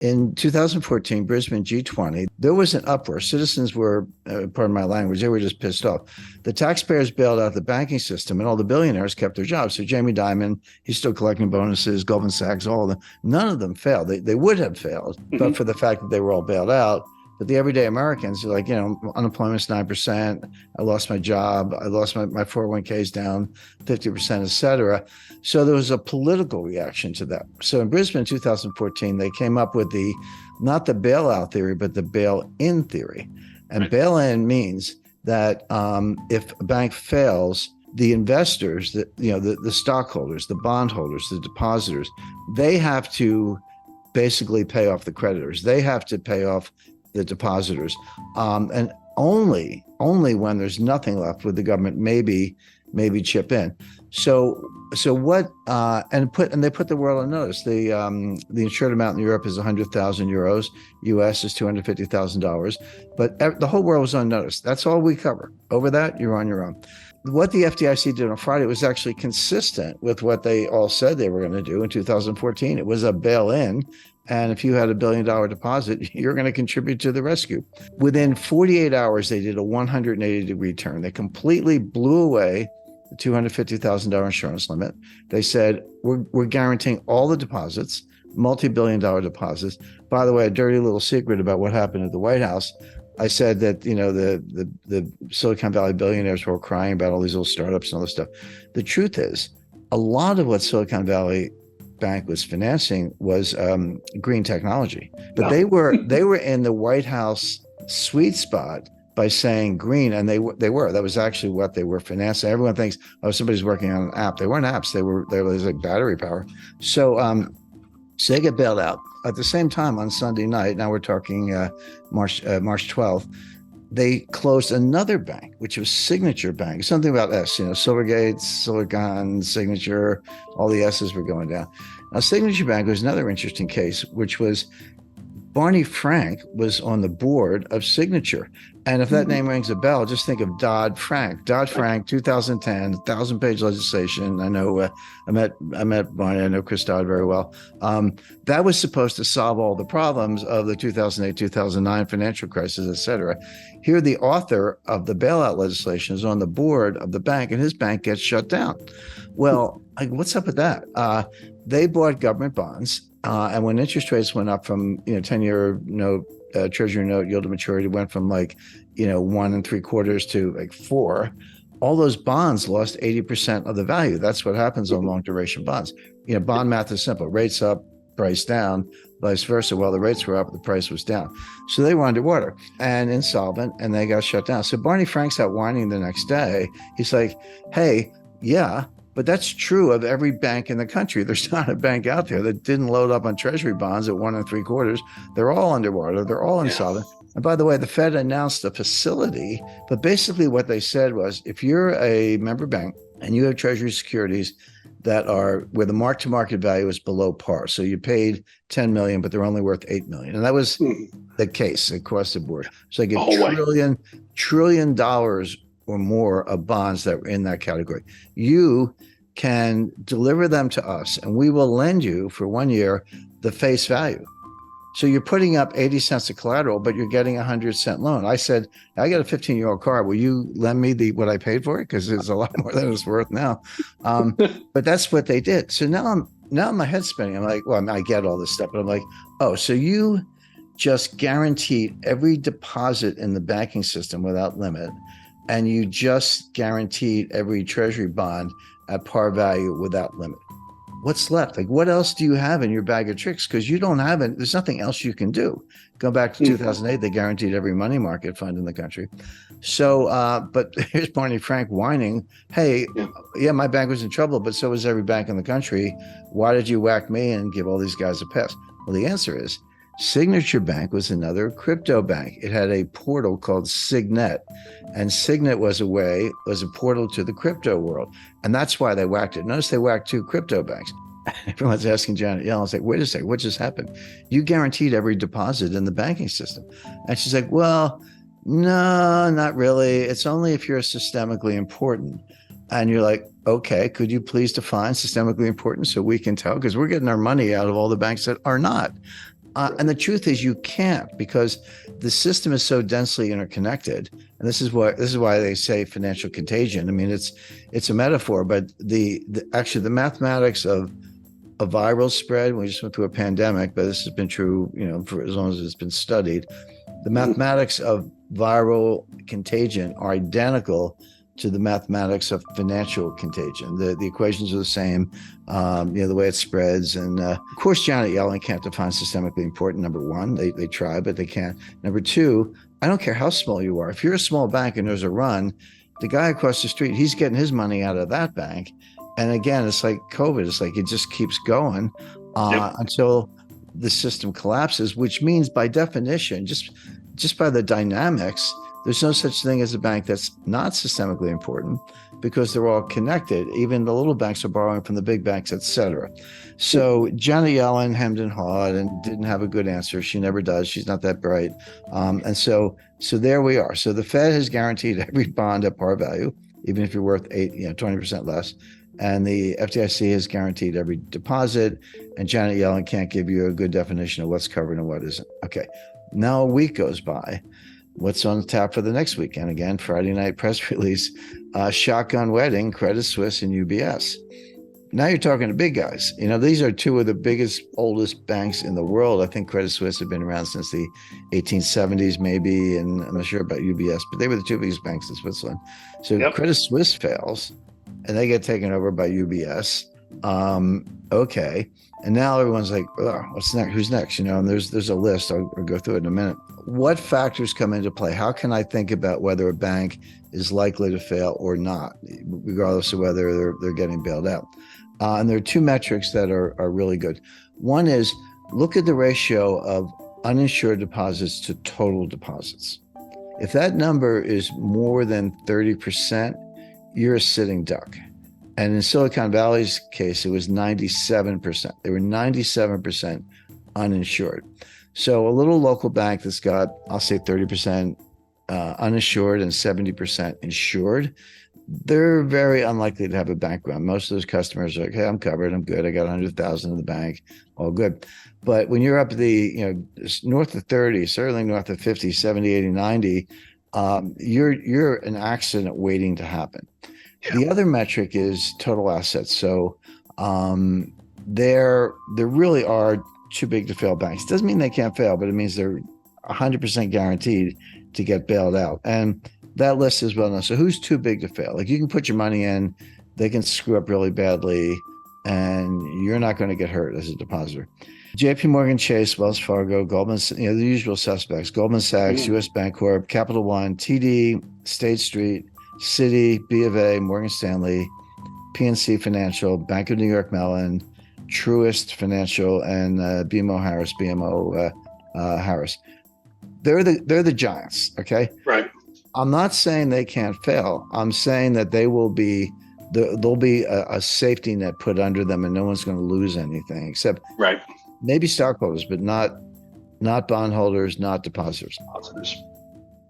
In 2014, Brisbane G20, there was an uproar. Citizens were, pardon my language, they were just pissed off. The taxpayers bailed out the banking system and all the billionaires kept their jobs. So Jamie Dimon, he's still collecting bonuses, Goldman Sachs, all of them. None of them failed. They would have failed, but for the fact that they were all bailed out. But the everyday Americans are like, unemployment's 9%. I lost my job. I lost my 401ks down 50%, et cetera. So there was a political reaction to that. So in Brisbane in 2014, they came up with not the bailout theory, but the bail-in theory. And bail-in means that if a bank fails, the investors, the stockholders, the bondholders, the depositors, they have to basically pay off the creditors. They have to pay off the depositors, and only when there's nothing left would the government maybe chip in. So what? And they put the world on notice. The insured amount in Europe is 100,000 euros. U.S. is $250,000. But the whole world was on notice. That's all we cover. Over that, you're on your own. What the FDIC did on Friday was actually consistent with what they all said they were going to do in 2014. It was a bail-in. And if you had $1 billion deposit, you're going to contribute to the rescue. Within 48 hours, they did a 180-degree turn. They completely blew away the $250,000 insurance limit. They said, we're guaranteeing all the deposits, multi-billion-dollar deposits. By the way, a dirty little secret about what happened at the White House. I said that, the Silicon Valley billionaires were all crying about all these little startups and all this stuff. The truth is, a lot of what Silicon Valley Bank was financing was green technology, but they were in the White House sweet spot by saying green, and they were. That was actually what they were financing. Everyone thinks, oh, somebody's working on an app. They weren't apps. They was like battery power. So they get bailed out. At the same time, on Sunday night, now we're talking March 12th, they closed another bank, which was Signature Bank. Something about S, Silvergate, Silicon, Signature, all the S's were going down. Now, Signature Bank was another interesting case, which was Barney Frank was on the board of Signature. And if that name rings a bell, just think of Dodd-Frank. Dodd-Frank, 2010, 1,000-page legislation. I know I met Barney. I know Chris Dodd very well. That was supposed to solve all the problems of the 2008, 2009 financial crisis, et cetera. Here, the author of the bailout legislation is on the board of the bank, and his bank gets shut down. Well, what's up with that? They bought government bonds. And when interest rates went up from 10-year note, treasury note yield to maturity went from 1 3/4 to 4, all those bonds lost 80% of the value. That's what happens on long duration bonds. Bond math is simple: rates up, price down, vice versa. Well, the rates were up, the price was down. So they were underwater and insolvent, and they got shut down. So Barney Frank's out whining the next day. He's like, hey, yeah, but that's true of every bank in the country. There's not a bank out there that didn't load up on treasury bonds at 1 3/4. They're all underwater. They're all insolvent. And by the way, the Fed announced a facility, but basically what they said was, if you're a member bank and you have treasury securities that are where the mark-to-market value is below par, so you paid 10 million, but they're only worth 8 million. And that was the case across the board. So they get trillion dollars or more of bonds that were in that category. You can deliver them to us, and we will lend you for 1 year the face value. So you're putting up 80 cents of collateral, but you're getting a 100-cent loan. I said, I got a 15-year-old car. Will you lend me what I paid for it? Because it's a lot more than it's worth now. But that's what they did. So now my head's spinning. I'm like, well, I get all this stuff, but I'm like, oh, so you just guaranteed every deposit in the banking system without limit, and you just guaranteed every treasury bond at par value without limit. What's left? What else do you have in your bag of tricks? Because you don't have it. There's nothing else you can do. Go back to 2008, they guaranteed every money market fund in the country. So, but here's Barney Frank whining, hey, yeah, my bank was in trouble, but so was every bank in the country. Why did you whack me and give all these guys a pass? Well, the answer is Signature Bank was another crypto bank. It had a portal called Signet, and Signet was a portal to the crypto world. And that's why they whacked it. Notice they whacked 2 crypto banks. Everyone's asking Janet Yellen, it's like, wait a second, what just happened? You guaranteed every deposit in the banking system. And she's like, well, no, not really. It's only if you're systemically important. And you're like, okay, could you please define systemically important so we can tell? Because we're getting our money out of all the banks that are not. And the truth is, you can't, because the system is so densely interconnected. And this is why they say financial contagion. I mean, it's a metaphor, but actually the mathematics of a viral spread. We just went through a pandemic, but this has been true, for as long as it's been studied. The mathematics of viral contagion are identical to the mathematics of financial contagion. The equations are the same, the way it spreads. And of course, Janet Yellen can't define systemically important. Number one, they try, but they can't. Number two, I don't care how small you are. If you're a small bank and there's a run, the guy across the street, he's getting his money out of that bank. And again, it's like COVID. It's like it just keeps going until the system collapses, which means by definition, just by the dynamics, there's no such thing as a bank that's not systemically important, because they're all connected. Even the little banks are borrowing from the big banks, et cetera. So Janet Yellen hemmed and hawed and didn't have a good answer. She never does. She's not that bright. And so there we are. So the Fed has guaranteed every bond at par value, even if you're worth 20% less. And the FDIC has guaranteed every deposit. And Janet Yellen can't give you a good definition of what's covered and what isn't. Okay. Now a week goes by. What's on tap for the next weekend? Again, Friday night press release, shotgun wedding, Credit Suisse and UBS. Now you're talking to big guys. These are two of the biggest, oldest banks in the world. I think Credit Suisse have been around since the 1870s, maybe, and I'm not sure about UBS, but they were the two biggest banks in Switzerland. So Credit Suisse fails, and they get taken over by UBS. Okay. And now everyone's like, oh, what's next? Who's next? And there's a list. I'll go through it in a minute. What factors come into play? How can I think about whether a bank is likely to fail or not, regardless of whether they're getting bailed out? And there are two metrics that are really good. One is look at the ratio of uninsured deposits to total deposits. If that number is more than 30%, you're a sitting duck. And in Silicon Valley's case, it was 97%. They were 97% uninsured. So a little local bank that's got, I'll say 30% uninsured and 70% insured, they're very unlikely to have a bank run. Most of those customers are like, hey, I'm covered. I'm good. I got 100,000 in the bank. All good. But when you're up north of 30, certainly north of 50, 70, 80, 90, you're an accident waiting to happen. Yeah. The other metric is total assets. So there really are too big to fail banks. Doesn't mean they can't fail, but it means they're 100% guaranteed to get bailed out. And that list is well known. So who's too big to fail? Like, you can put your money in, they can screw up really badly, and you're not going to get hurt as a depositor. JP Morgan Chase, Wells Fargo, Goldman, the usual suspects, Goldman Sachs, US Bancorp, Capital One, TD, State Street, Citi, B of A, Morgan Stanley, PNC Financial, Bank of New York Mellon, Truist Financial, and BMO Harris. They're the giants, okay? Right. I'm not saying they can't fail. I'm saying that there'll be a safety net put under them, and no one's going to lose anything except maybe stockholders, but not bondholders, not depositors.